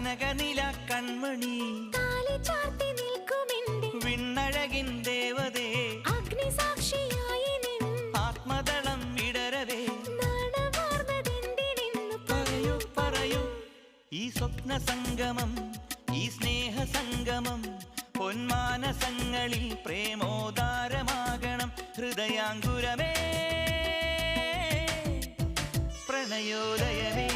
കനകനില കൺമണി താലി ചാർത്തി നിൽക്കുമെന്റെ വിണ്ണഴകിൻ ദേവതേ അഗ്നിസാക്ഷിയായി നിൻ ആത്മദളം വിടരവേ നാണമാർന്നതെന്തിനെന്നു പറയൂ പറയൂ ഈ സ്വപ്ന സംഗമം ഈ സ്നേഹ സംഗമം പൊന്മാനസങ്ങളിൽ പ്രേമോദാരമാകണം ഹൃദയാങ്കുരമേ പ്രണയോദയമേ